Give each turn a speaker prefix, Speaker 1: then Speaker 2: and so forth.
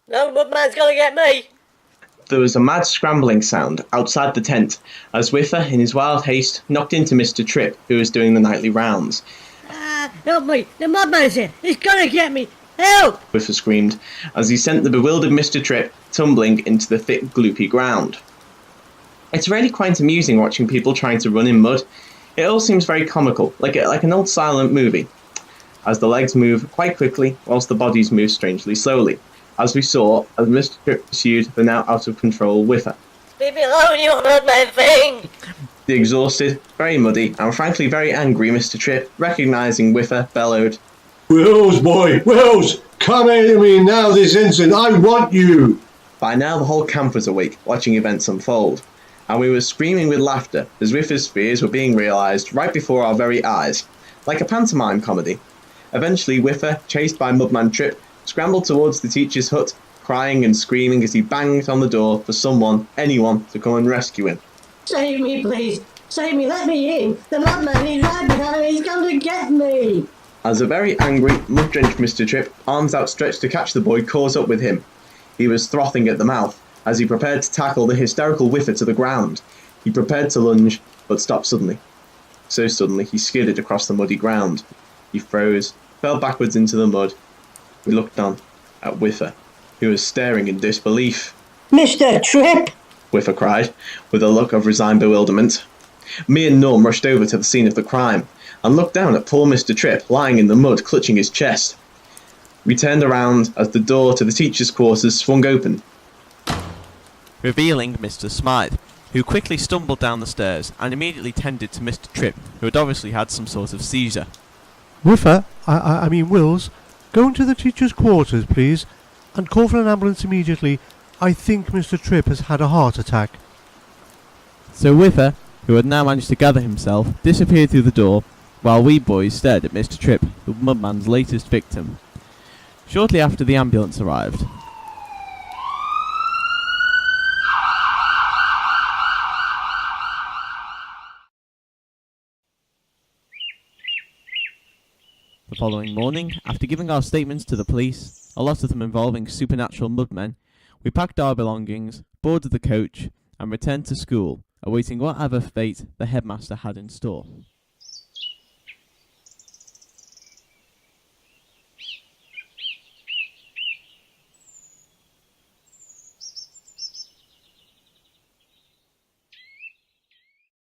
Speaker 1: No, Mudman's gonna get me!
Speaker 2: There was a mad scrambling sound outside the tent as Whiffer, in his wild haste, knocked into Mr. Tripp, who was doing the nightly rounds.
Speaker 1: Help me! The Mudman's here! He's gonna get me! Help!
Speaker 2: Whiffer screamed as he sent the bewildered Mr. Tripp tumbling into the thick, gloopy ground. It's really quite amusing watching people trying to run in mud. It all seems very comical, like an old silent movie, as the legs move quite quickly whilst the bodies move strangely slowly, as we saw as Mr. Tripp pursued the now out-of-control Whiffer.
Speaker 1: Leave me alone, you Mudman thing!
Speaker 2: The exhausted, very muddy, and frankly very angry Mr. Tripp, recognising Whiffer, bellowed,
Speaker 3: "Wills, boy, Wills! Come here to me now this instant! I want you!"
Speaker 2: By now the whole camp was awake, watching events unfold, and we were screaming with laughter as Whiffer's fears were being realised right before our very eyes, like a pantomime comedy. Eventually Whiffer, chased by Mudman Tripp, scrambled towards the teacher's hut, crying and screaming as he banged on the door for someone, anyone, to come and rescue him.
Speaker 1: Save me, please! Save me, let me in! The Mudman, he's right behind me, he's going to get me!
Speaker 2: As a very angry, mud-drenched Mr. Tripp, arms outstretched to catch the boy, caught up with him. He was frothing at the mouth as he prepared to tackle the hysterical Whiffer to the ground. He prepared to lunge, but stopped suddenly. So suddenly he skidded across the muddy ground. He froze, fell backwards into the mud. We looked on at Whiffer, who was staring in disbelief.
Speaker 1: Mr. Tripp!
Speaker 2: Whiffer cried, with a look of resigned bewilderment. Me and Norm rushed over to the scene of the crime, and looked down at poor Mr. Tripp lying in the mud, clutching his chest. We turned around as the door to the teacher's quarters swung open,
Speaker 4: revealing Mr. Smythe, who quickly stumbled down the stairs and immediately tended to Mr. Tripp, who had obviously had some sort of seizure.
Speaker 5: Whiffer, I mean Wills, go into the teacher's quarters, please, and call for an ambulance immediately. I think Mr. Tripp has had a heart attack.
Speaker 4: So Whiffer, who had now managed to gather himself, disappeared through the door, while we boys stared at Mr. Tripp, the Mudman's latest victim. Shortly after the ambulance arrived, the following morning, after giving our statements to the police, a lot of them involving supernatural mudmen, we packed our belongings, boarded the coach, and returned to school, awaiting whatever fate the headmaster had in store.